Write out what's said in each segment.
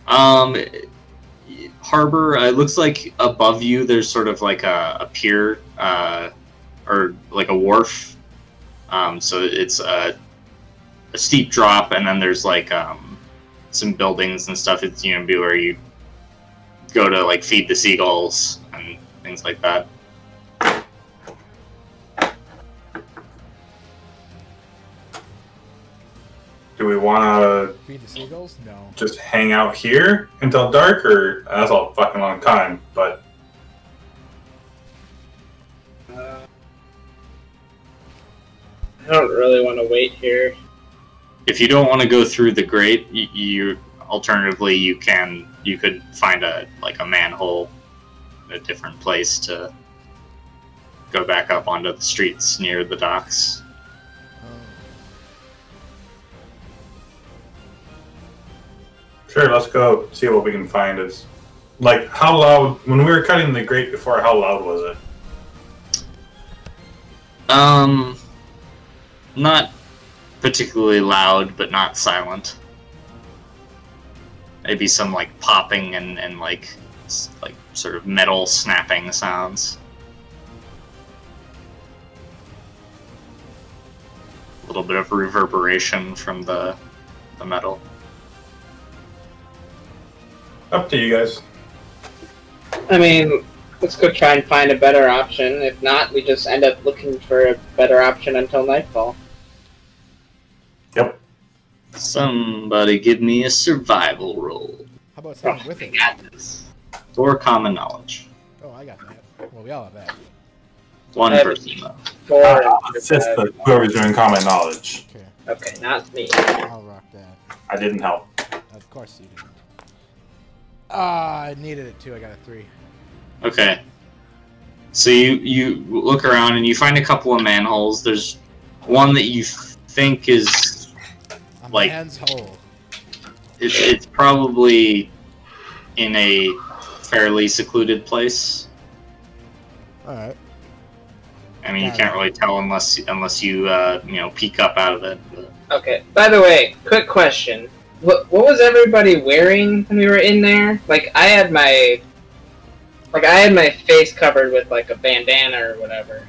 Um, harbor. It looks like above you there's sort of like a pier, or like a wharf. So it's a steep drop, and then there's like some buildings and stuff. It's be where you go to like feed the seagulls and things like that. Do we want to Feed the seagulls? No. just hang out here until dark, or that's a fucking long time? But I don't really want to wait here. If you don't want to go through the grate, you alternatively you could find a manhole, a different place to go back up onto the streets near the docks. sure, let's go see what we can find. Is like how loud when we were cutting the grate before? How loud was it? Not particularly loud, but not silent. Maybe some like popping and like sort of metal snapping sounds. A little bit of reverberation from the metal. Up to you guys. I mean, let's go try and find a better option. If not, we just end up looking for a better option until nightfall. Yep. Somebody give me a survival roll. How about something with it? Got this. Or common knowledge. Oh, I got that. Well, we all have that. One I- person, though. Four. Assist whoever's doing common knowledge. Okay, Okay, not me. I'll rock that. I didn't help. Of course you didn't. Ah, I needed it too. I got a 3. Okay. So you look around and you find a couple of manholes. There's one that you think is A like man's hole. it's probably in a fairly secluded place. All right. I mean, you can't really tell unless you peek up out of it. But Okay. By the way, quick question. What was everybody wearing when we were in there? Like I had my face covered with like a bandana or whatever.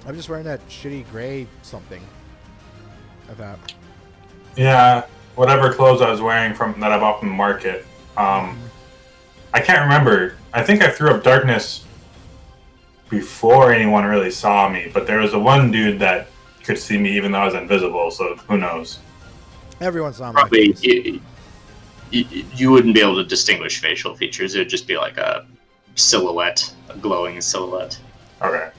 I'm just wearing that shitty gray something. I thought. Yeah, whatever clothes I was wearing from that I bought from the market. I can't remember. I think I threw up darkness before anyone really saw me, but there was a one dude that could see me even though I was invisible. So who knows? Everyone saw me. probably you wouldn't be able to distinguish facial features. It would just be like a silhouette, a glowing silhouette. Okay.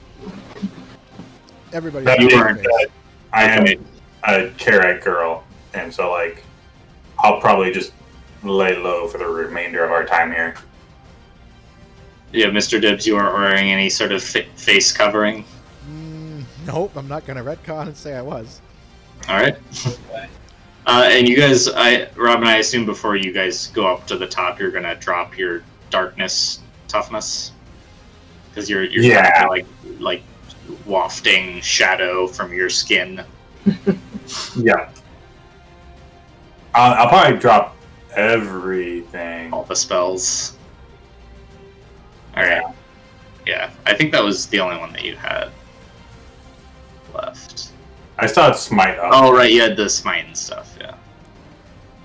Everybody. That You saw my weren't, face. I am Okay. a Carrot girl, and so like I'll probably just lay low for the remainder of our time here. Yeah, Mr. Dibbs, you weren't wearing any sort of face covering. Nope, I'm not gonna retcon and say I was. All right. And you guys, Rob and I assume before you guys go up to the top, you're gonna drop your darkness toughness because you're Yeah. kind of like wafting shadow from your skin. Yeah. I'll probably drop everything. All the spells. All right. Yeah, I think that was the only one that you had left. I still had Smite up Oh right, you had the smite and stuff, yeah,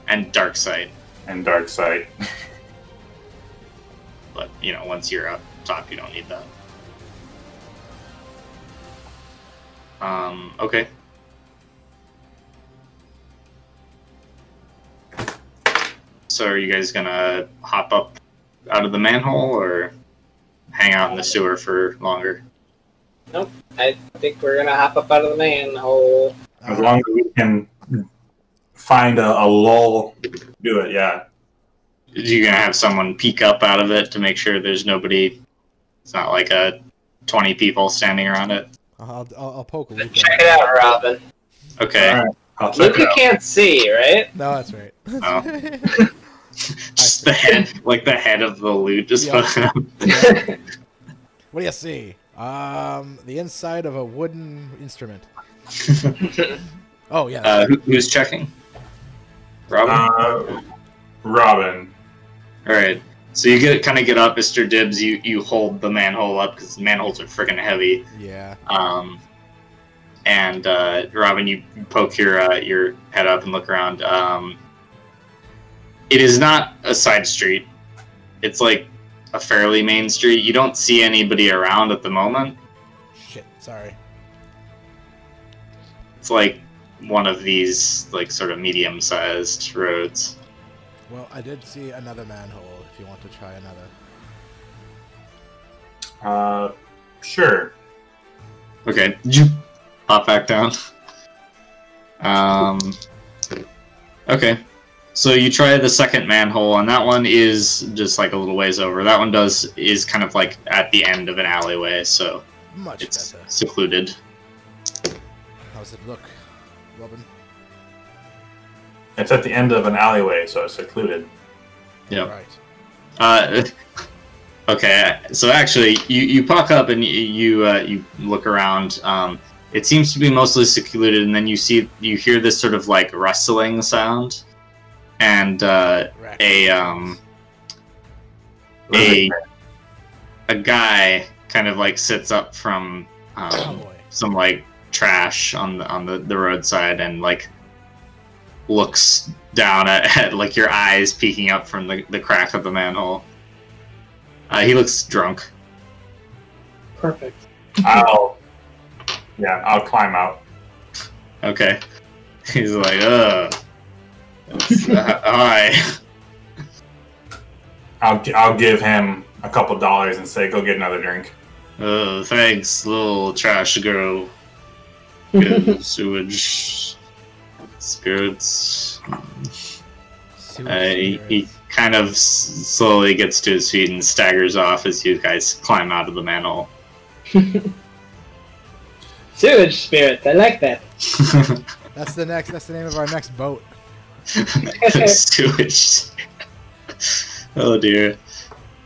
and dark sight. and Dark Sight. But once you're up top, you don't need that. Okay. So are you guys gonna hop up out of the manhole or hang out in the sewer for longer? Nope. I think we're gonna hop up out of the manhole. As long as we can find a lull, do it. Yeah. You gonna have someone peek up out of it to make sure there's nobody? It's not like 20 people standing around it. I'll poke a Luca. Check it out, Robin. Okay. All right. I'll check it Luca out. can't see, right? No, that's right. Oh. Just the head, like the head of the loot, just Yeah. fucking up. What do you see? The inside of a wooden instrument. Oh yeah. Who's checking? Robin. Robin. All right. So you kind of get up, Mr. Dibbs. You hold the manhole up because the manholes are freaking heavy. Yeah. And Robin, you poke your head up and look around. It is not a side street. It's like a fairly main street. You don't see anybody around at the moment. Shit. Sorry. It's like one of these like sort of medium-sized roads. Well, I did see another manhole. If you want to try another. Sure. Okay. Did you pop back down? Okay. So you try the second manhole, and that one is just like a little ways over. That one is kind of like at the end of an alleyway, so Much it's better. secluded. How's it look, Robin? It's at the end of an alleyway, so it's secluded. Yep. Right. Okay. So actually, you puck up and you look around. It seems to be mostly secluded, and then you hear this sort of like rustling sound. And a guy kind of like sits up from some like trash on the roadside and like looks down at like your eyes peeking up from the crack of the manhole. He looks drunk. Perfect. I'll climb out. Okay. He's like, hi. I'll give him a couple dollars and say, go get another drink. Oh, thanks, little trash girl. Good sewage spirits. He kind of slowly gets to his feet and staggers off as you guys climb out of the manhole. Sewage spirits, I like that. That's the name of our next boat. Sewage. Oh dear,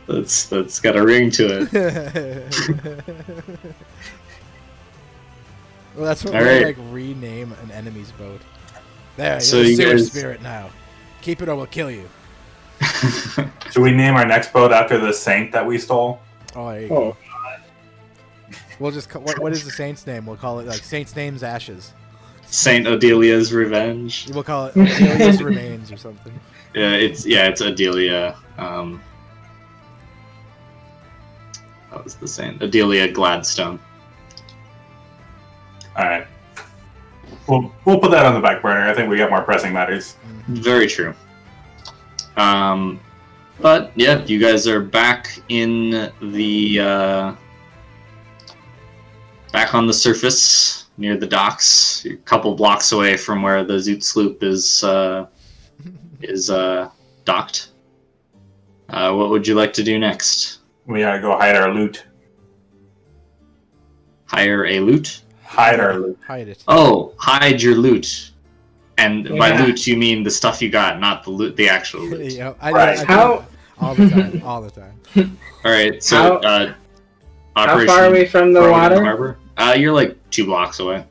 that's got a ring to it. Well, that's what All we right. like rename an enemy's boat. There, So you're the you sewage guys- spirit now. Keep it or we'll kill you. Should we name our next boat after the saint that we stole? Oh, there you go. Oh, We'll just what is the saint's name? We'll call it like Saint's Name's Ashes. Saint Adelia's Revenge. We'll call it Adelia's Remains or something. Yeah, it's Adelia. That was the saint. Adelia Gladstone. All right. We'll put that on the back burner. I think we got more pressing matters. Very true. But yeah, you guys are back in the back on the surface near the docks. You're a couple blocks away from where the Zoot sloop is docked. What would you like to do next? We gotta go hide our loot. Hire a loot? Hide our loot. Hide it. Oh, hide your loot. And by Yeah. loot, you mean the stuff you got, not the loot, the actual loot. Yeah, Right. I all the time, all the time. All right, so how Operation far are we from the Road in water? Harbor. You're like 2 blocks away.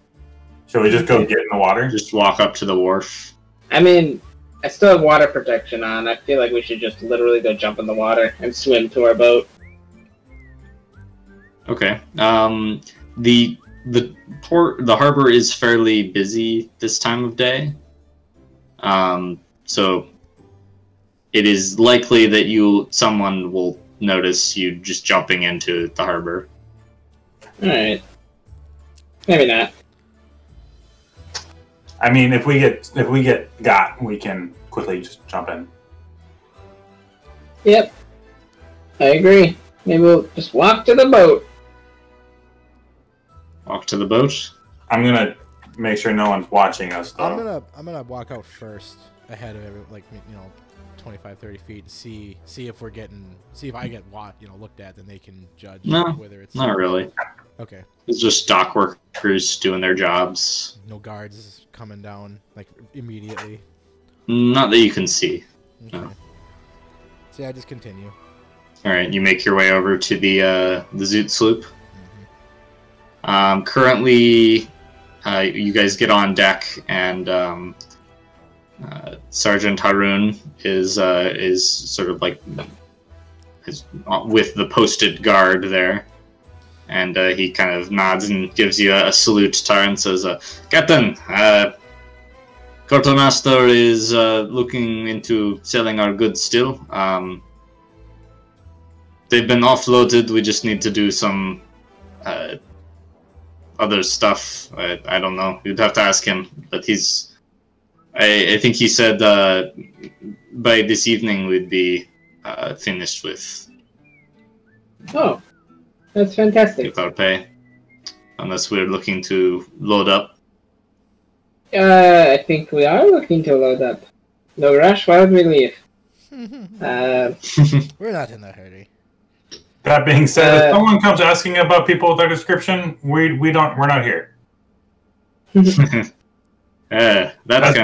Should we just go get in the water? Just walk up to the wharf. I mean, I still have water protection on. I feel like we should just literally go jump in the water and swim to our boat. Okay. The harbor is fairly busy this time of day. So it is likely that someone will notice you just jumping into the harbor. Alright. Maybe not. I mean, if we get got, we can quickly just jump in. Yep. I agree. Maybe we'll just walk to the boat. Walk to the boat. I'm gonna make sure no one's watching us, though. I'm gonna walk out first, ahead of every 25, 30 feet. See if I get looked at, then they can judge No, whether it's Not really. Okay. It's just dock workers doing their jobs. No guards coming down like immediately. Not that you can see. Okay. No. So yeah, just continue. All right, you make your way over to the Zoot sloop. Mm-hmm. Currently, you guys get on deck, and Sergeant Haroon is sort of like is with the posted guard there, and he kind of nods and gives you a salute, Tar, and says, "Captain, Quartermaster is looking into selling our goods still. They've been offloaded. We just need to do some other stuff. I don't know. You'd have to ask him, but he's. I think he said by this evening we'd be finished with That's fantastic. our pay, unless we're looking to load up. I think we are looking to load up. No rush. Why would we leave? We're not in a hurry. That being said, if someone comes asking about people with our description, we're not here. That's kind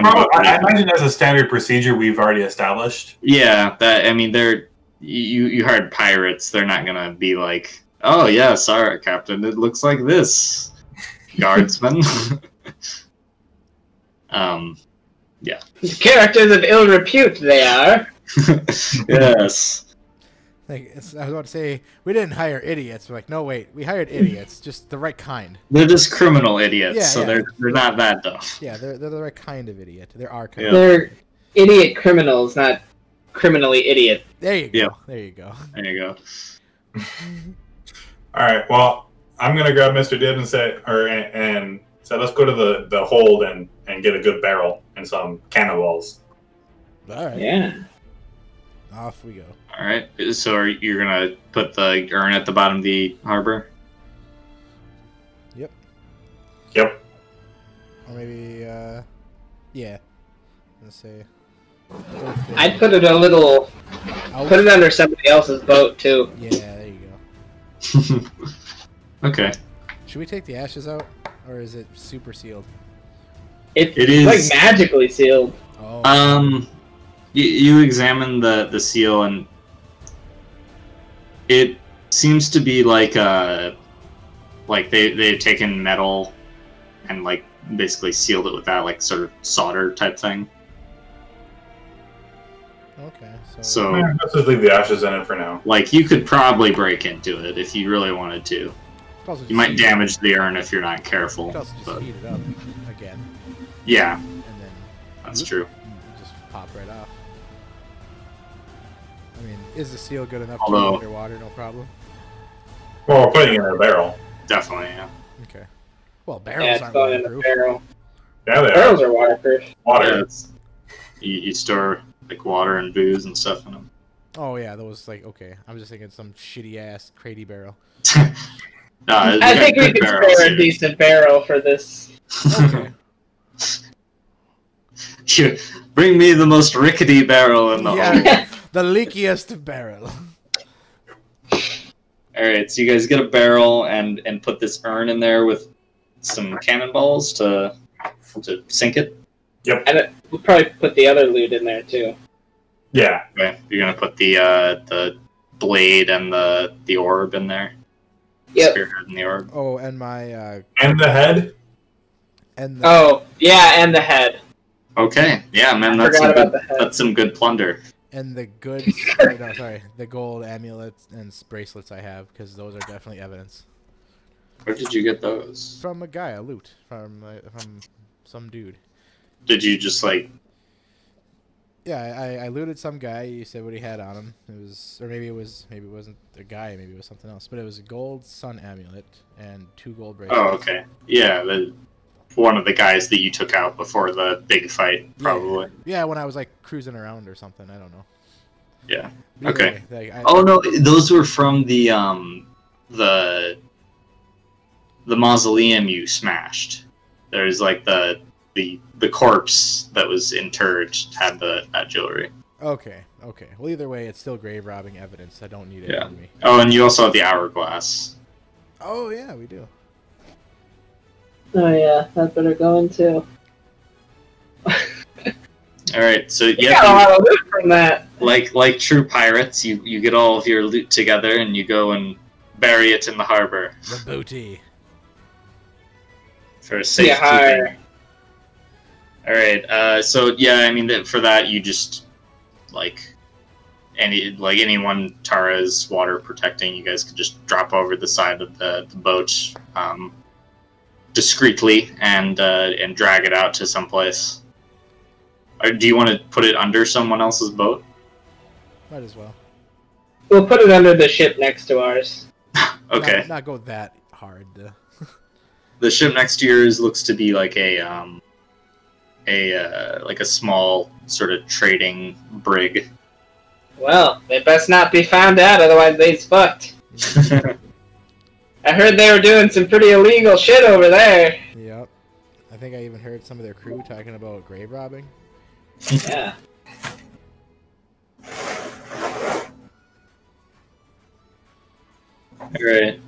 probably, of. I imagine that's a standard procedure we've already established. Yeah, they're you hired pirates. They're not gonna be like, oh yeah, sorry, Captain. It looks like this, guardsman. Yeah. Characters of ill repute, they are. Yes. Like, I was about to say, we didn't hire idiots. We're like, no, wait, we hired idiots, just the right kind. They're just criminal idiots, Yeah, so yeah. they're not that dumb. Yeah, they're the right kind of idiot. They're our kind. Yeah. They're idiot criminals, not criminally idiot. There you go. Yeah. There you go. There you go. All right. Well, I'm gonna grab Mr. Dibb and say, let's go to the hold and get a good barrel and some cannonballs. All right. Yeah. Off we go. All right. So you're gonna put the urn at the bottom of the harbor? Yep. Yep. Or maybe, yeah. Let's say. I'd put it a little. Put it under somebody else's boat too. Yeah, there you go. Okay. Should we take the ashes out, or is it super sealed? It is like magically sealed. Oh. You examine the seal, and it seems to be like they've taken metal and like basically sealed it with that like sort of solder type thing. Okay. So Let's just leave the ashes in it for now. like you could probably break into it if you really wanted to. You might damage the urn if you're not careful. You could also just But heat it up again, yeah, and then that's true. you just pop right off. I mean, is the seal good enough Although- to go underwater? No problem. Well, we're putting it in a barrel. Definitely, yeah. Okay. Well, Yeah, barrels it's aren't going in the waterproof. barrel. Yeah, they Barrels are. are waterproof. Yeah, Water. you store like water and booze and stuff in them. Oh yeah, those like okay. I'm just thinking some shitty ass Crady barrel. No, I think we can spare a decent barrel for this. Okay. You bring me the most rickety barrel in the Yeah. whole. The leakiest barrel. All right, so you guys get a barrel and put this urn in there with some cannonballs to sink it. And we'll probably put the other loot in there too. Yeah. Okay, you're gonna put the blade and the orb in there. Yep. Spearhead and the orb. Oh, and my And the head. and the, Oh, yeah, and the head. Okay, yeah, man, I that's forgot some about good, the head. that's some good plunder. and the goods. Or no, sorry, the gold amulets and bracelets I have, because those are definitely evidence Where did you get those? from a guy, a loot from some dude. Did you just like? Yeah, I looted some guy. He said what he had on him. It was, or maybe it wasn't a guy. Maybe it was something else. But it was a gold sun amulet and 2 gold bracelets. Oh, okay. Yeah, one of the guys that you took out before the big fight, probably. Yeah, when I was like cruising around or something. I don't know. Yeah. But either Okay. way, like, Oh no, those were from the mausoleum you smashed. There's like the corpse that was interred had that jewelry. Okay. Well, either way, it's still grave robbing evidence. I don't need it Yeah. on me. Oh, and you also have the hourglass. Oh yeah, we do. Oh yeah, that better go in too. All right, so You yeah, got a lot of loot from that. like true pirates, you get all of your loot together and you go and bury it in the harbor The booty. for safekeeping. hire. All right. So yeah, I mean, for that you just like anyone Tara's water protecting, you guys could just drop over the side of the boat discreetly and drag it out to someplace. Or do you want to put it under someone else's boat? Might as well. We'll put it under the ship next to ours. Okay. Not go that hard. The ship next to yours looks to be like a small sort of trading brig. Well, they best not be found out, otherwise they's fucked. I heard they were doing some pretty illegal shit over there. Yep. I think I even heard some of their crew talking about grave robbing. Yeah. Alright,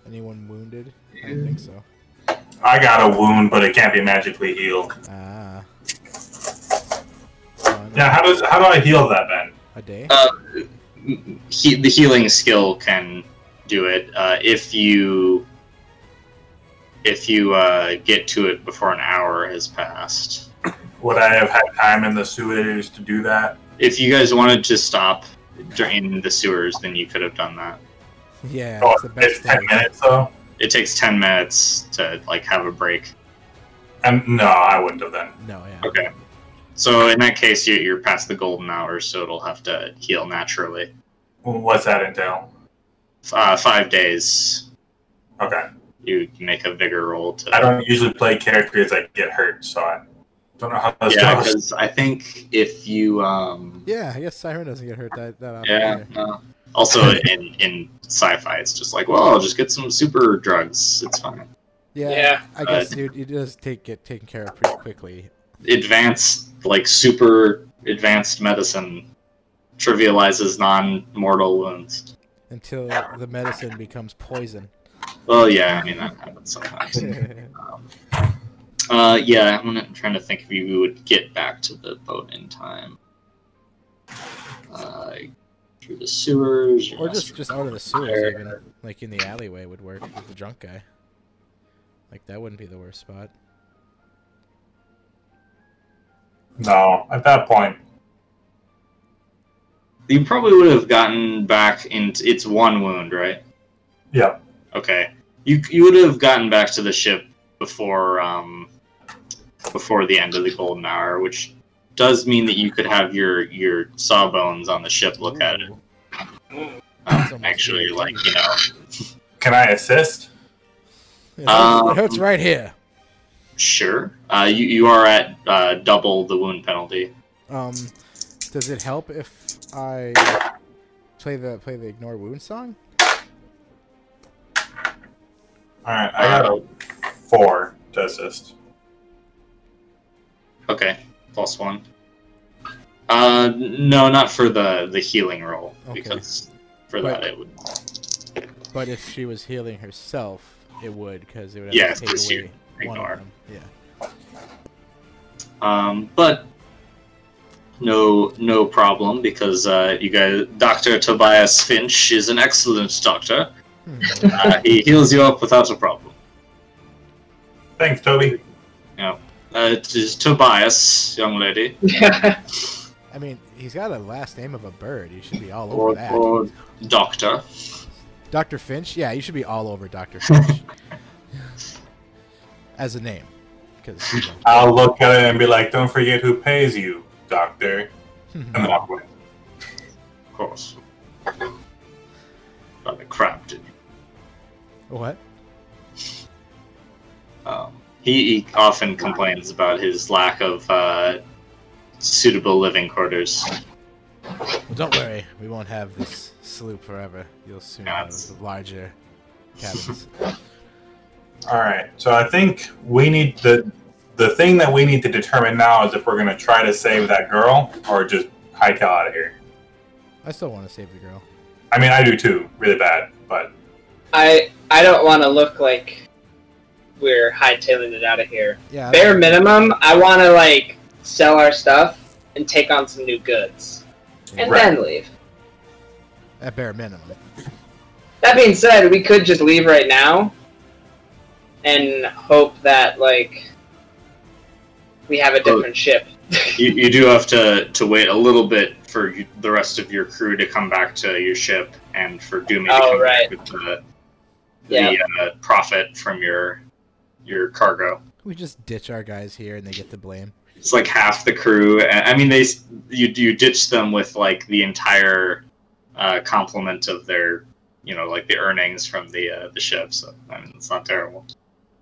Anyone wounded? I don't think so. I got a wound, but it can't be magically healed. Ah. Yeah, how do I heal that, Ben? A day? the healing skill can do it. If you get to it before an hour has passed. Would I have had time in the sewers to do that? If you guys wanted to stop in the sewers, then you could have done that. Yeah, Oh, it's the best it's 10 thing. minutes, though? It takes 10 minutes to like have a break. No, I wouldn't have then. No, yeah. Okay. So in that case, you're past the golden hour, so it'll have to heal naturally. What's that entail? 5 days. Okay. You make a vigor roll to. I don't usually play characters that get hurt, so I don't know how this Yeah, goes. because I think if you Yeah, I guess Siren doesn't get hurt that often. yeah. either. Also, in sci-fi, it's just like, well, I'll just get some super drugs. It's fine. Yeah, I guess it does get taken care of pretty quickly. Super advanced medicine trivializes non-mortal wounds. Until the medicine becomes poison. Well, yeah, I mean, that happens sometimes. Yeah, I'm trying to think if you would get back to the boat in time. Through the sewers. Or just out of the sewers, even. Like in the alleyway would work with the drunk guy. Like, that wouldn't be the worst spot. No, at that point. You probably would have gotten back into... It's one wound, right? Yep. Okay. You would have gotten back to the ship before the end of the golden hour, which does mean that you could have your sawbones on the ship look at it. Actually, like, you know... Can I assist? It hurts right here. Sure. You are at double the wound penalty. Does it help if I play the ignore wound song? Alright, I got a 4 to assist. Okay, +1. No, not for the healing roll, Okay. because for that it would... But if she was healing herself, it would, because it would have Yes, to because take you away one ignore. of them. Yeah. But no problem, because you guys, Dr. Tobias Finch is an excellent doctor. He heals you up without a problem. Thanks, Toby. Yeah. It is Tobias, young lady. I mean, he's got a last name of a bird. You should be all over that. Or doctor. Dr. Finch? Yeah, you should be all over Dr. Finch. As a name. Because I'll look at it and be like, don't forget who pays you, doctor. And then walk away. Of course. Got the crap, didn't you? What? He often complains about his lack of suitable living quarters. Well, don't worry. We won't have this sloop forever. You'll soon have Yes. larger cabins. Alright, so I think we need the thing that we need to determine now is if we're going to try to save that girl or just hightail out of here. I still want to save the girl. I mean, I do too, really bad, but I don't want to look like we're hightailing it out of here. Yeah. Bare minimum, I want to like sell our stuff and take on some new goods, and Right. then leave. At bare minimum. That being said, we could just leave right now, and hope that like we have a different ship. You do have to wait a little bit for the rest of your crew to come back to your ship, and for Doomy to come back with the profit from your cargo. We just ditch our guys here, and they get the blame. It's like half the crew. I mean, you ditch them with like the entire complement of their, like the earnings from the ship. So I mean, it's not terrible.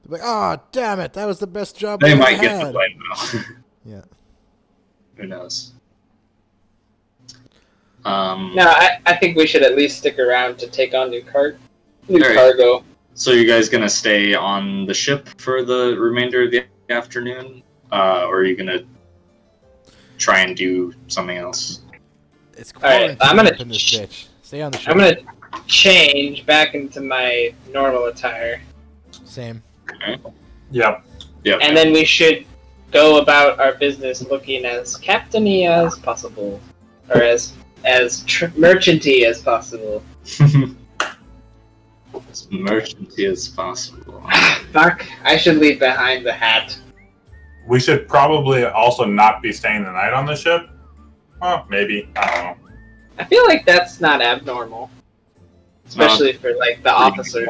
They're like, oh damn it, that was the best job they we might ever get had. the blame though. Yeah. Who knows? No, I think we should at least stick around to take on new cargo. So you guys gonna stay on the ship for the remainder of the afternoon, or are you gonna try and do something else? It's Alright, I'm gonna in this bitch. Stay on the ship. I'm gonna change back into my normal attire. Same. Okay. Yep. Yep. And then we should go about our business looking as captainy as possible, or as merchanty as possible. As merchanty as possible. Fuck! I should leave behind the hat. We should probably also not be staying the night on the ship. Well, maybe. I don't know. I feel like that's not abnormal, especially for like the officers.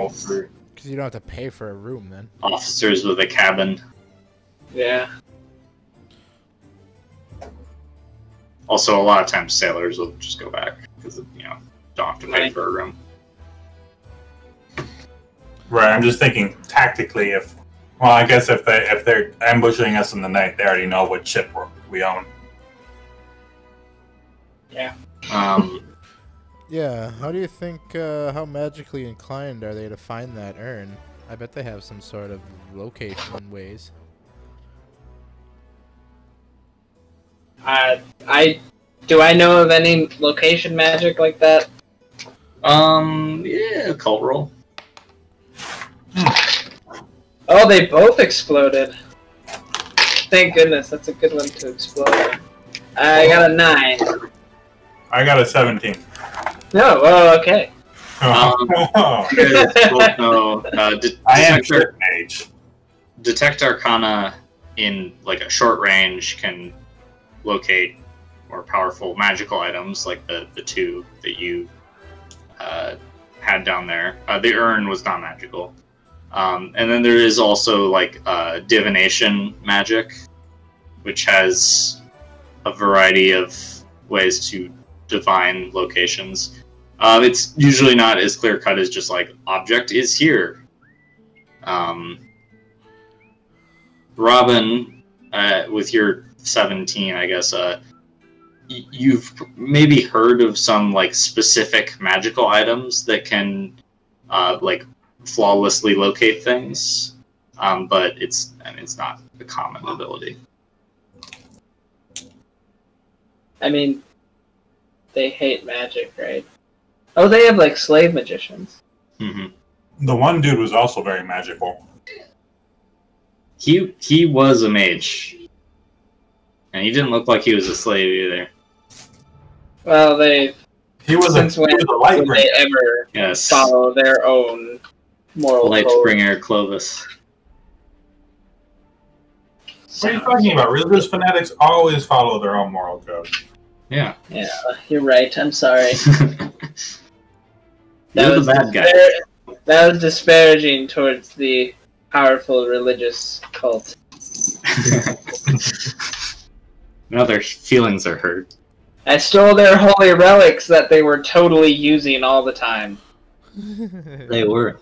Because you don't have to pay for a room then. Officers with a cabin. Yeah. Also, a lot of times sailors will just go back because don't have to pay for a room. Right. I'm just thinking tactically. I guess if they're ambushing us in the night, they already know what ship we own. Yeah. Yeah, how do you think, how magically inclined are they to find that urn? I bet they have some sort of location ways. Do I know of any location magic like that? Yeah, occult roll. Oh, they both exploded. Thank goodness, that's a good one to explode. I got a 9. I got a 17. No, oh, okay. You guys both know, I am short mage. Detect Arcana in like a short range can locate more powerful magical items, like the two that you had down there. The urn was not magical. And then there is also like divination magic, which has a variety of ways to divine locations. It's usually not as clear cut as just like object is here. Robin, with your 17, I guess, you've maybe heard of some like specific magical items that can like flawlessly locate things, but it's not a common ability. I mean, they hate magic, right? Oh, they have like slave magicians. Mm-hmm. The one dude was also very magical. He was a mage, and he didn't look like he was a slave either. Well, He was a light would they ever follow their own moral code? Lightbringer Clovis. What are you talking about? Religious fanatics always follow their own moral code. Yeah. Yeah, you're right. I'm sorry. You're the bad guy. That was disparaging towards the powerful religious cult. Now their feelings are hurt. I stole their holy relics that they were totally using all the time. They were.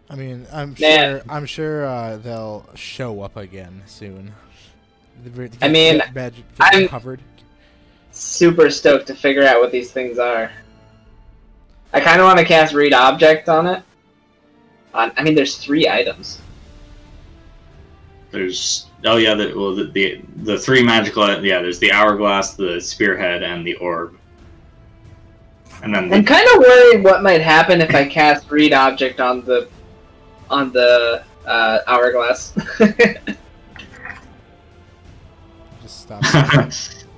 I mean, I'm sure they'll show up again soon. I mean, I'm covered. Super stoked to figure out what these things are. I kind of want to cast Read Object on it. I mean, there's 3 items. There's the 3 magical. Yeah, there's the hourglass, the spearhead, and the orb. And then I'm kind of worried what might happen if I cast Read Object on the hourglass. Just stop.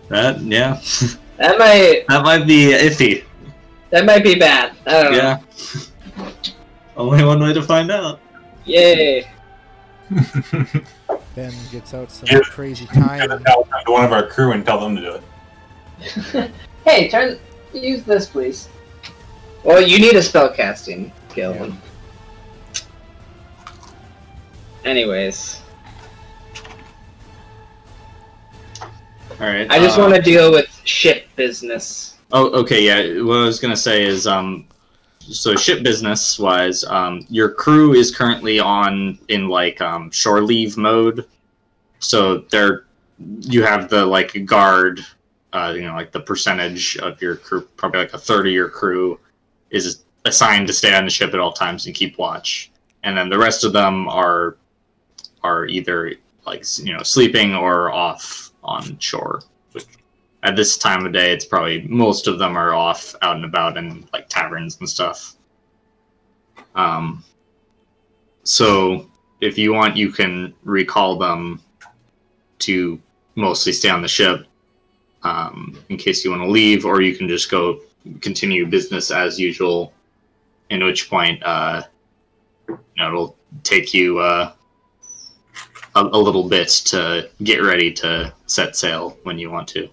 That That might be iffy. That might be bad. I don't know. Yeah. Only one way to find out. Yay! Ben gets out some Yeah. crazy time. To one of our crew and tell them to do it. Hey, use this, please. Well, you need a spellcasting skill. Yeah. Anyways, All right. I just want to deal with ship business. Oh, okay. Yeah. What I was gonna say is, so ship business wise, your crew is currently in like shore leave mode. So you have the like guard, like the percentage of your crew, probably like a third of your crew is assigned to stay on the ship at all times and keep watch, and then the rest of them are either like sleeping or off on shore. Which, at this time of day, it's probably most of them are off out and about in like taverns and stuff. So if you want, you can recall them to mostly stay on the ship in case you want to leave, or you can just go continue business as usual. In which point, it'll take you a little bit to get ready to set sail when you want to.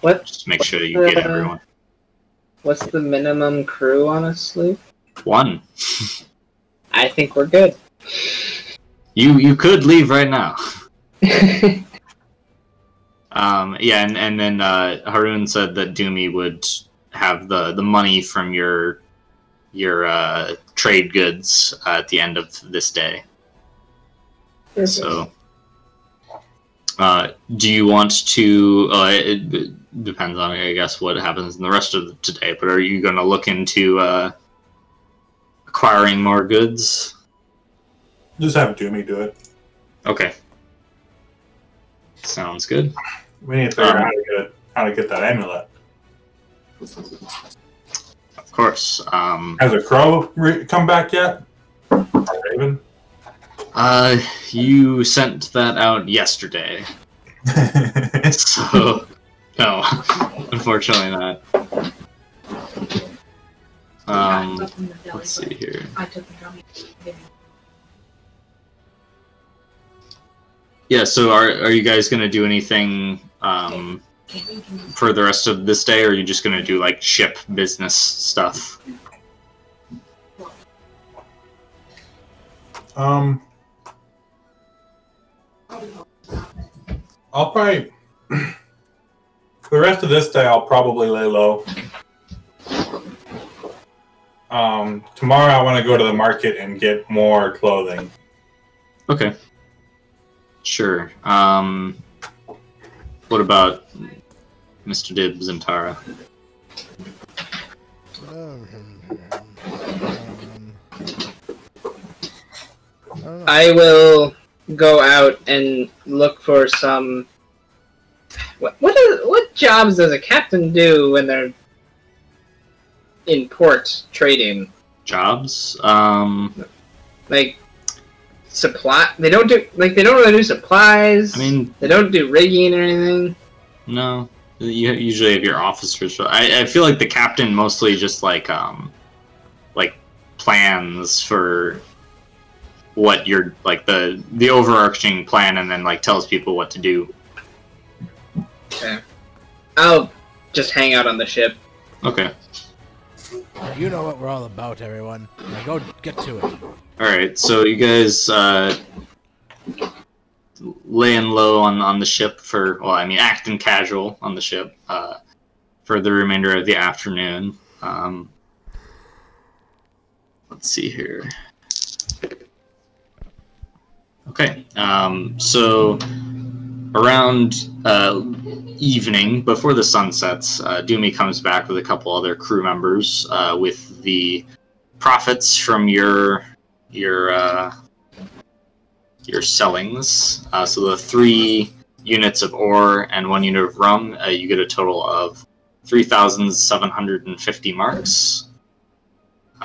What? Just make sure you get everyone. What's the minimum crew on a sloop? 1. I think we're good. You could leave right now. Yeah, and then Haroon said that Doomy would have the money from your trade goods at the end of this day. So, do you want to? It depends on, I guess, what happens in the rest of today. But are you going to look into acquiring more goods? Just have Doomy do it. Okay, sounds good. We need to figure out how to get that amulet. Of course. Has a crow come back yet? Or Raven? You sent that out yesterday. So, no, unfortunately not. Let's see here. Yeah, so are you guys gonna do anything for the rest of this day, or are you just gonna do like ship business stuff? I'll probably for the rest of this day I'll probably lay low. Tomorrow I want to go to the market and get more clothing. Okay. Sure. What about Mr. Dibbs and Tara? I will go out and look for some. What jobs does a captain do when they're in port trading? Jobs? Like supply. They don't really do supplies. I mean, they don't do rigging or anything. No. You usually have your officers. I feel like the captain mostly just like plans for what you're like the overarching plan, and then like tells people what to do. Okay. I'll just hang out on the ship. Okay. You know what we're all about, everyone. Now go get to it. Alright, so you guys laying low on the ship for, well, I mean, acting casual on the ship for the remainder of the afternoon. Let's see here. Okay, so around evening, before the sun sets, Doomy comes back with a couple other crew members with the profits from your sellings. So the 3 units of ore and 1 unit of rum, you get a total of 3,750 marks.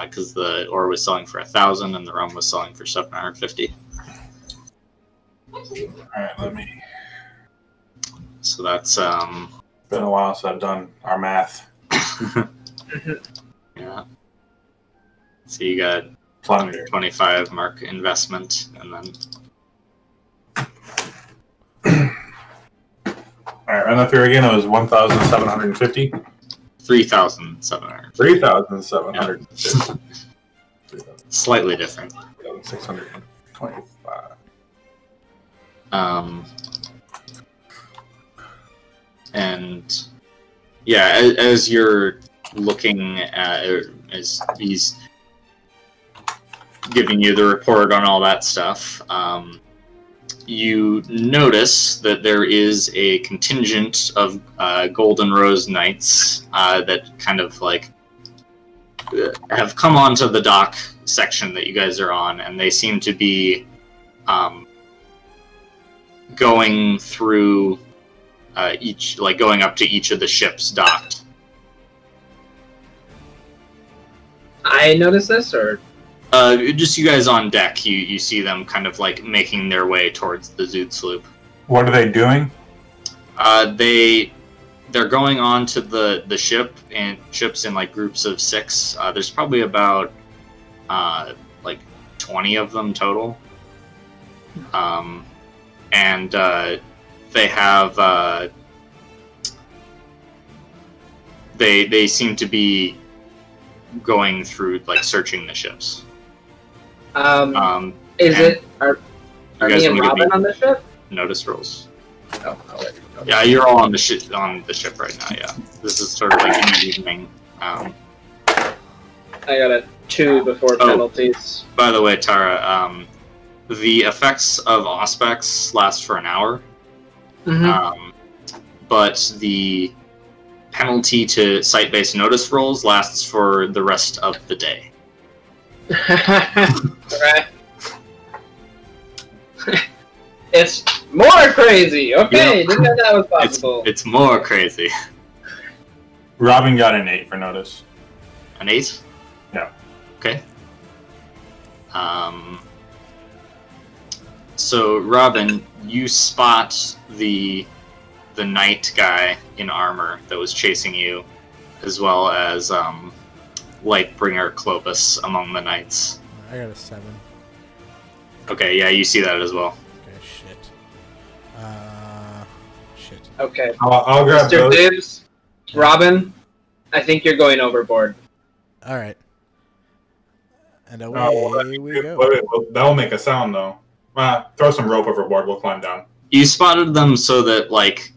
Because the ore was selling for 1,000 and the rum was selling for 750. Alright, let me. So that's Been a while since I've done our math. yeah. So you got Plunder. 25 mark investment, and then Alright, run that through again. It was 1,750. 3,700. 3,750. Slightly different. 625. And yeah, as you're looking at, as he's giving you the report on all that stuff, you notice that there is a contingent of Golden Rose Knights that kind of like have come onto the dock section that you guys are on, and they seem to be going through going up to each of the ships docked. I noticed this, or just you guys on deck. You see them kind of like making their way towards the Zoot sloop. What are they doing? They're going on to the ships in like groups of 6. There's probably about like 20 of them total. And they have they seem to be going through like searching the ships. is it are guys me and wanna give Robin me on the ship? notice rolls? Oh, I'll let you go. Yeah, you're all on the ship right now. Yeah, this is sort of like in the evening. I got a 2 before penalties. By the way, Tara, the effects of Auspex last for an hour, but the penalty to site-based notice rolls lasts for the rest of the day. Right. It's more crazy. Okay, Yeah. didn't know that was possible. It's more crazy. Robin got an 8 for notice. An 8? Yeah. Okay. So Robin, you spot the knight guy in armor that was chasing you, as well as Lightbringer Clovis among the knights. I got a 7. Okay, yeah, you see that as well. Okay, shit. Shit. Okay. I'll grab Mr. those. Dibs, Robin, I think you're going overboard. All right. And away Oh, we go. wait, that'll make a sound though. Throw some rope overboard. We'll climb down. You spotted them so that like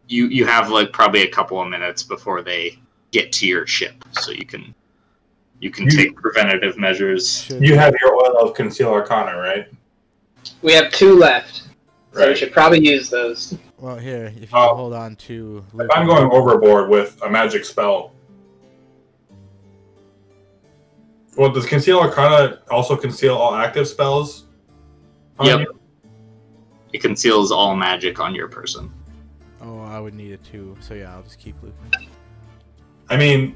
you have like probably a couple of minutes before they get to your ship, so you can take preventative measures. Should- You have your oil of Conceal Arcana, right? We have 2 left, so we Right. should probably use those. Well, here, if you Oh. hold on to... If I'm going overboard with a magic spell, well, does Conceal Arcana also conceal all active spells? on Yep. you? It conceals all magic on your person. Oh, I would need it too. So yeah, I'll just keep looking. I mean,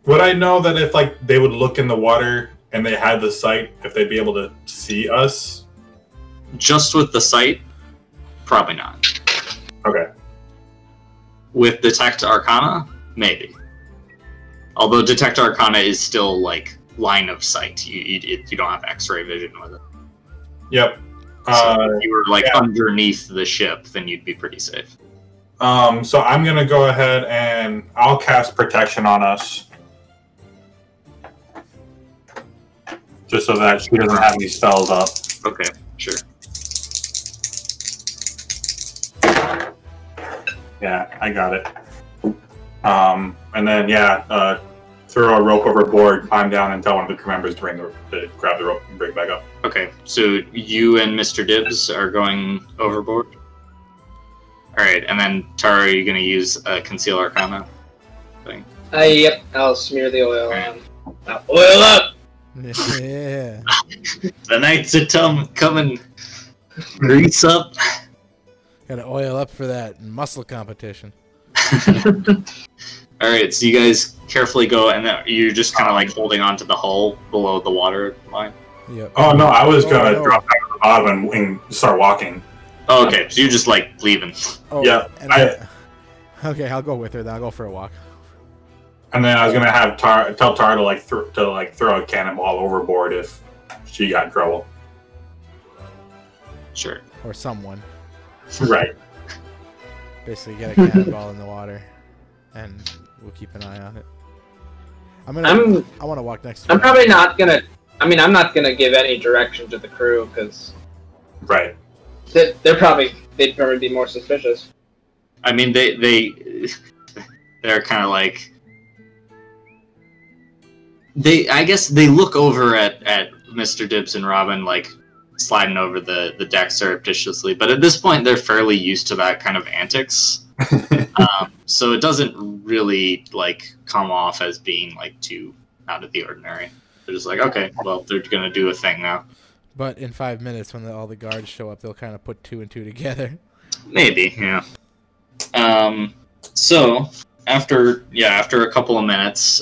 would I know that if like they would look in the water and they had the sight, if they'd be able to see us? Just with the sight, probably not. Okay. With Detect Arcana, maybe. Although Detect Arcana is still like line of sight. You don't have X-ray vision with it. Yep. So if you were like yeah. underneath the ship, then you'd be pretty safe. So I'm gonna go ahead and I'll cast protection on us, just so that she doesn't have any spells up. Okay, sure. Yeah, I got it. And then throw a rope overboard, climb down, and tell one of the crew members to grab the rope and bring it back up. Okay, so you and Mr. Dibs are going overboard? Alright, and then Tara, are you going to use a Conceal Arcana thing? Yep, I'll smear the oil on. Now, oil up! Yeah. The knights are coming. Grease up. Gotta oil up for that muscle competition. Alright, so you guys carefully go, and then you're just kind of like holding on to the hull below the water line? Yep. Oh no, I was gonna no. drop down to the bottom and start walking. Oh, okay, so you're just like leaving. Oh, Yeah, and okay, I'll go with her. Then I'll go for a walk. And then I was gonna have tell Tar to throw a cannonball overboard if she got in trouble. Sure. Or someone. Right. Basically, get a cannonball in the water, and we'll keep an eye on it. I want to walk next to. I'm probably not gonna. I mean, I'm not gonna give any direction to the crew because. Right. They'd probably be more suspicious. I mean, they're kind of like. I guess they look over at Mr. Dibbs and Robin like sliding over the deck surreptitiously, but at this point they're fairly used to that kind of antics. So it doesn't really like come off as being like too out of the ordinary. They're just like, okay, well, they're gonna do a thing now. But in 5 minutes, when all the guards show up, they'll kind of put 2 and 2 together. Maybe, yeah. So after a couple of minutes,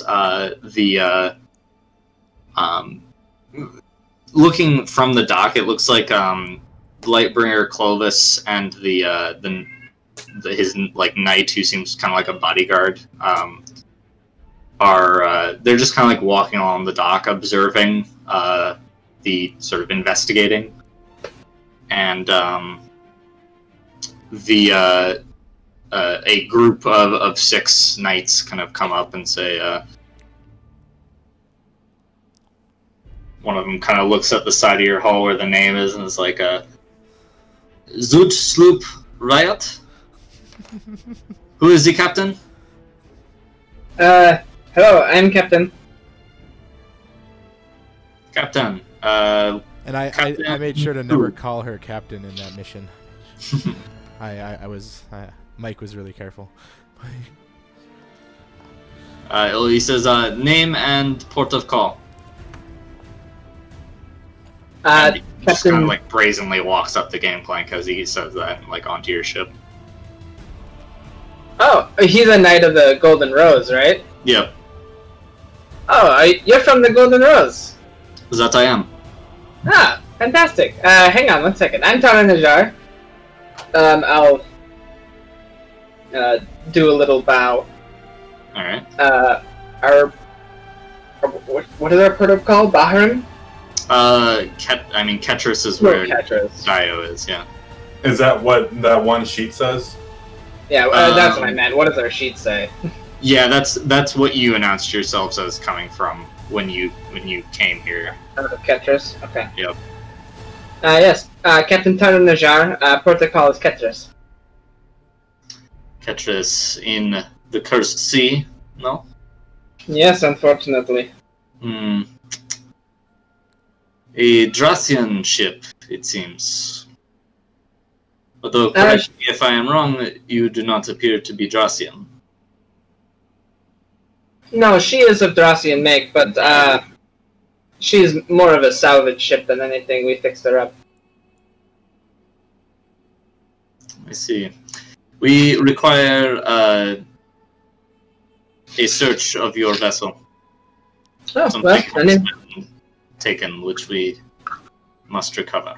looking from the dock, it looks like Lightbringer Clovis and his like knight, who seems kind of like a bodyguard, are they're just kind of like walking along the dock, observing the sort of investigating, and a group of 6 knights kind of come up and say. One of them kind of looks at the side of your hull where the name is and is like, Zoot Sloop Riot? Who is the captain? Hello, I'm Captain. Captain. And I Captain made sure to never call her captain in that mission. Mike was really careful. He says, name and port of call. He just kind of like brazenly walks up the gangplank as he says that, like onto your ship. Oh, he's a knight of the Golden Rose, right? Yep. Oh, you're from the Golden Rose. That I am. Ah, fantastic. Hang on 1 second. I'm Tara Najar. I'll do a little bow. All right. What is our port of call? Bahrain? Ketris is where Ketris. Dio is, yeah. Is that what that one sheet says? Yeah, that's what I meant. What does our sheet say? Yeah, that's what you announced yourselves as coming from when you came here. Ketris? Okay. Yep. Yes. Captain Tara Najar, port of call is Ketris. Ketris in the Cursed Sea, no? Yes, unfortunately. Hmm. A Dracian ship, it seems. Although, correct me if I am wrong, you do not appear to be Dracian. No, she is of Dracian make, but she's more of a salvage ship than anything. We fixed her up. I see. We require a search of your vessel. Oh, Something well, has been taken, which we must recover.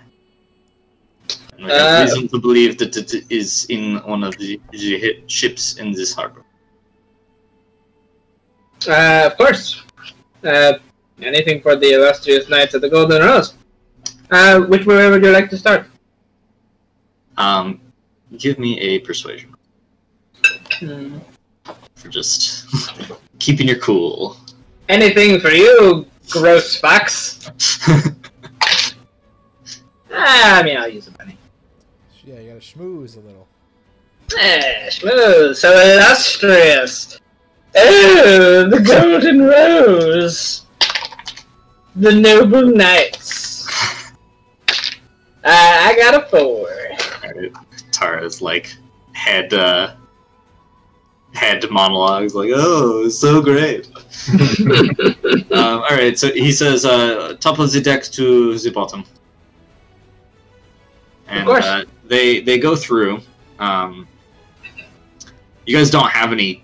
And we have reason to believe that it is in one of the ships in this harbor. Of course. Anything for the illustrious Knights of the Golden Rose. Which way would you like to start? Give me a persuasion. For just keeping your cool. Anything for you, gross fox. I mean, I'll use a penny. Yeah, you gotta schmooze a little. Smooth, so illustrious. Oh, the Golden Rose. The Noble Knights. I got a 4. Alright. Tara's like head monologues like, oh, it's so great. Alright, so he says top of the deck to the bottom. And they go through. You guys don't have any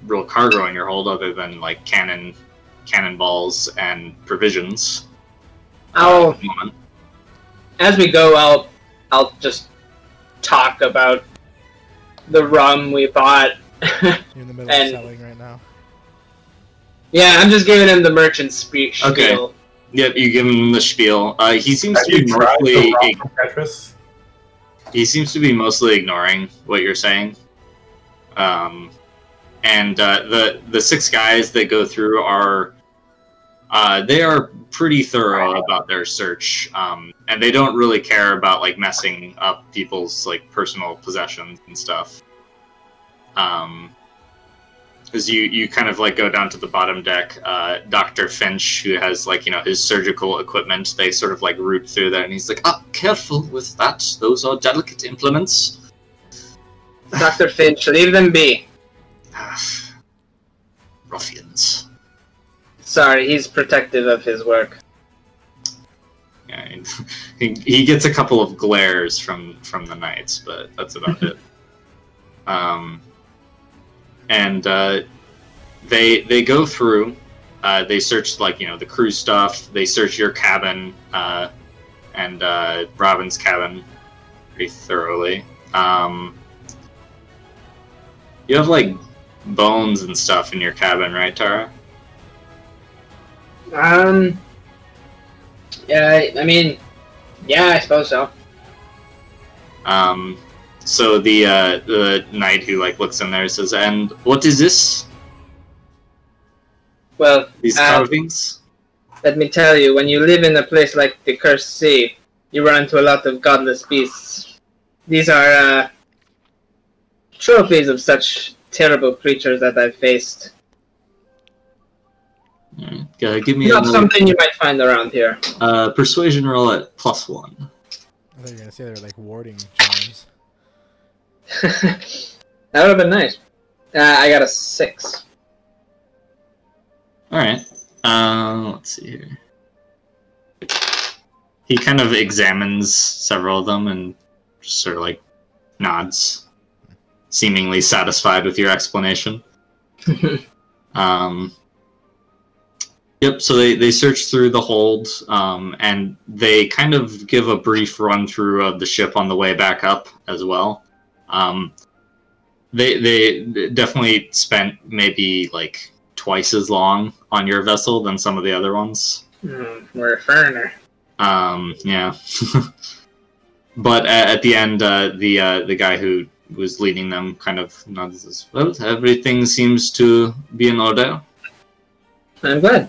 real cargo in your hold other than like cannonballs and provisions. As we go, I'll just talk about the rum we bought. You're in the middle of selling right now. Yeah, I'm just giving him the merchant spiel. Okay. Yep, you give him the spiel. He seems Have to be you tried the mostly ROM from Tetris? he seems to be mostly ignoring what you're saying. And the 6 guys that go through are they are pretty thorough about their search, and they don't really care about like messing up people's like personal possessions and stuff. Because you kind of like go down to the bottom deck. Dr. Finch, who has like his surgical equipment, they sort of like root through there, and he's like, "Ah, careful with that. Those are delicate implements." Dr. Finch, leave them be. Ruffians. Sorry, he's protective of his work. Yeah, he gets a couple of glares from the knights, but that's about it. And they go through. They search like the crew stuff. They search your cabin and Robin's cabin pretty thoroughly. You have like bones and stuff in your cabin, right, Tara? Yeah, I mean, yeah, I suppose so. So the knight who like looks in there says, "And what is this? Well, These carvings?" let me tell you, when you live in a place like the Cursed Sea, you run into a lot of godless beasts. These are trophies of such terrible creatures that I've faced. Give me Not something you might find around here. Persuasion roll at +1. I thought you were gonna say they're like warding charms. That would have been nice. I got a 6. Alright. Let's see here. He kind of examines several of them and just sort of like nods, seemingly satisfied with your explanation. Yep, so they search through the hold, and they kind of give a brief run-through of the ship on the way back up as well. They definitely spent maybe like twice as long on your vessel than some of the other ones. We're a foreigner. Yeah. But at the end, the guy who was leading them kind of nods as well. Everything seems to be in order. I'm glad.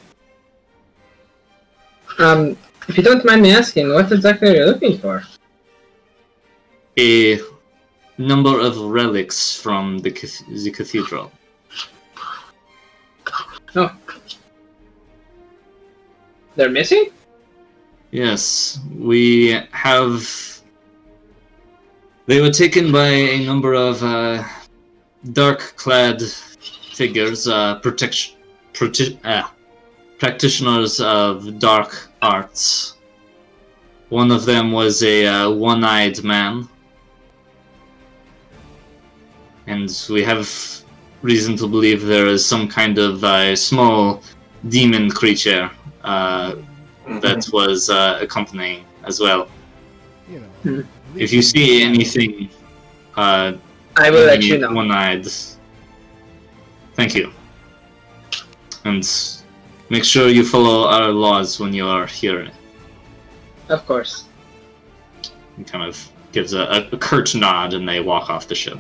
If you don't mind me asking, what exactly are you looking for? A number of relics from the cathedral. Oh. They're missing? Yes, we have... They were taken by a number of dark-clad figures, practitioners of dark arts. One of them was a one-eyed man. And we have reason to believe there is some kind of small demon creature that was accompanying as well. You know, If you see anything, I will let you know. One-eyed. Thank you. And make sure you follow our laws when you are here. Of course. He kind of gives a curt nod, and they walk off the ship.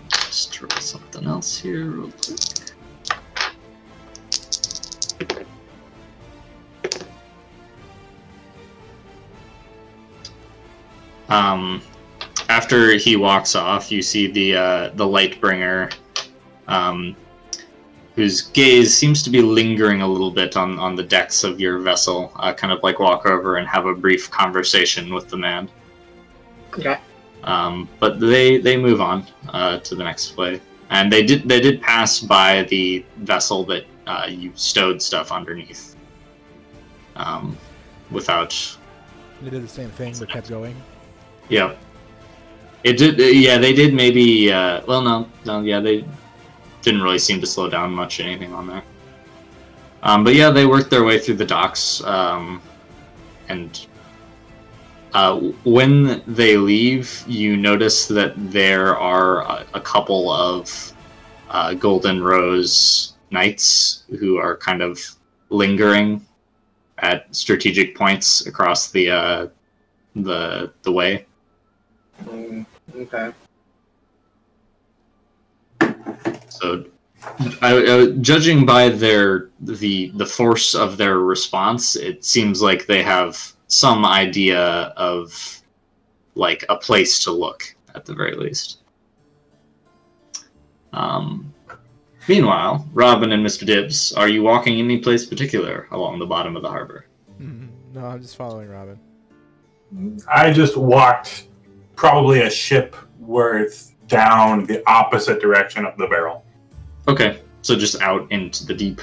Just try something else here real quick. After he walks off, you see the Lightbringer, whose gaze seems to be lingering a little bit on the decks of your vessel. Kind of like walk over and have a brief conversation with the man. Okay. But they move on to the next play, and they did pass by the vessel that you stowed stuff underneath. Without. They did the same thing, but kept going. Yeah. It did. Yeah, they did. Maybe. Well, no. Yeah, they didn't really seem to slow down much. Anything on there. But yeah, they worked their way through the docks, and When they leave, you notice that there are a couple of Golden Rose knights who are kind of lingering at strategic points across the way. Okay. So, judging by the force of their response, it seems like they have some idea of like a place to look at the very least. Meanwhile, Robin and Mr. Dibbs, are you walking any place particular along the bottom of the harbor? No, I'm just following Robin. I just walked probably a ship worth down the opposite direction of the barrel. Okay, so just out into the deep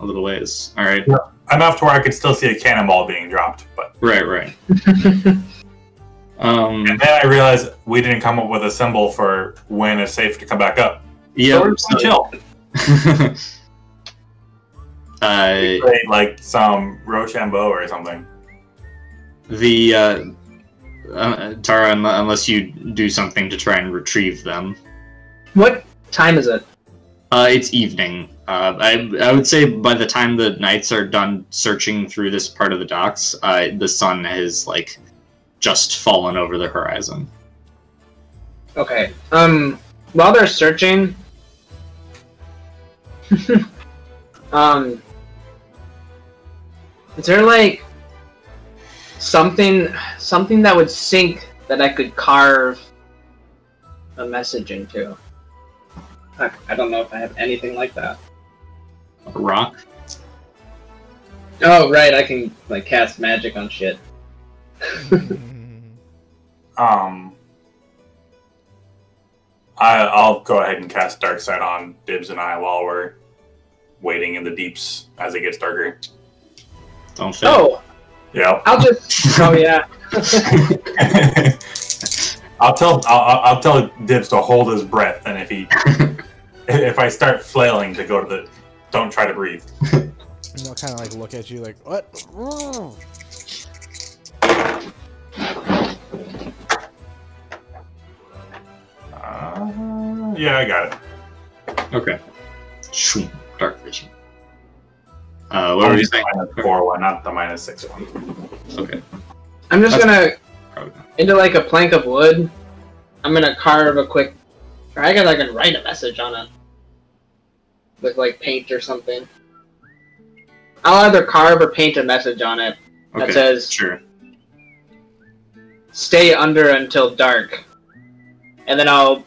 a little ways. All right. Yeah. Enough to where I could still see a cannonball being dropped, but Right. And then I realized we didn't come up with a symbol for when it's safe to come back up. Yeah. So chill. Like some Rochambeau or something. Tara, unless you do something to try and retrieve them. What time is it? It's evening. I would say by the time the knights are done searching through this part of the docks, the sun has like just fallen over the horizon. Okay. While they're searching, is there like something that would sink that I could carve a message into? I don't know if I have anything like that. A rock? Oh, right, I can like cast magic on shit. I'll go ahead and cast Dark Side on Dibbs and I while we're waiting in the deeps as it gets darker. Don't fail. Oh, Yep. I'll just. Oh yeah. I'll tell Dibbs to hold his breath, and if I start flailing to go to the, don't try to breathe. And they'll kind of like look at you like, what? Yeah, I got it. Okay. Shoom, dark vision. What were you saying? -4 one, not the -6 one. Okay. I'm just gonna Probably not. into like a plank of wood. I'm gonna carve a quick. Or I guess I can write a message on it with like paint or something. I'll either carve or paint a message on it that Okay, says sure. "Stay under until dark," and then I'll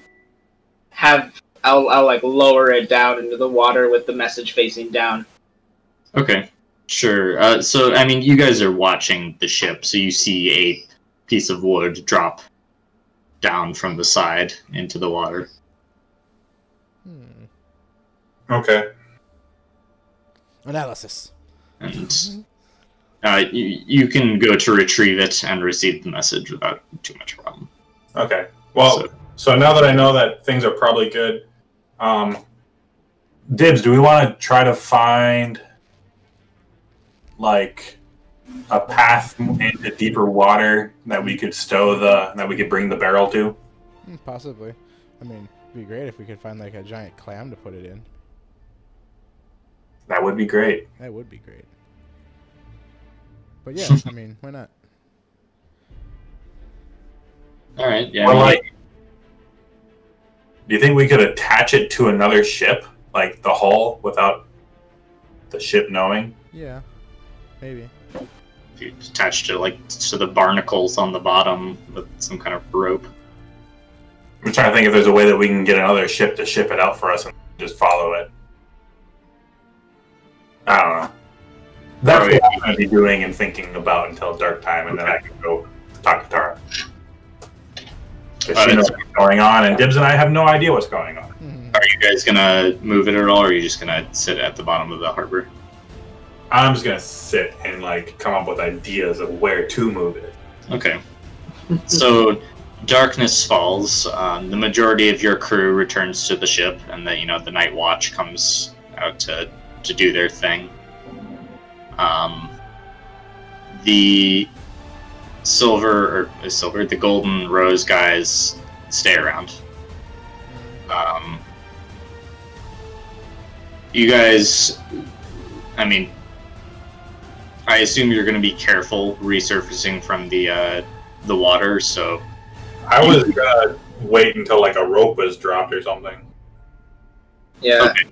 like lower it down into the water with the message facing down. Okay, sure. So, I mean, you guys are watching the ship, so you see a piece of wood drop down from the side into the water. Okay. Analysis. And you can go to retrieve it and receive the message without too much problem. Okay. Well, so now that I know that things are probably good, Dibbs, do we want to try to find like a path into deeper water that we could that we could bring the barrel to? Possibly. I mean, it'd be great if we could find like a giant clam to put it in. That would be great. That would be great. But yeah, I mean, why not? All right. Yeah. Or like, do you think we could attach it to another ship, like the hull, without the ship knowing? Yeah, maybe. If you attach to the barnacles on the bottom with some kind of rope. I'm trying to think if there's a way that we can get another ship to ship it out for us and just follow it. I don't know. That's what I'm going to be doing and thinking about until dark time, and then I can go talk to Tara. Because she knows what's going on, and Dibbs and I have no idea what's going on. Are you guys gonna move it at all, or are you just gonna sit at the bottom of the harbor? I'm just going to sit and like come up with ideas of where to move it. Okay. So darkness falls. The majority of your crew returns to the ship, and the night watch comes out to do their thing. the Golden Rose guys stay around. You guys, I mean, I assume you're going to be careful resurfacing from the water, so... I was gonna wait until like a rope was dropped or something. Yeah. Okay.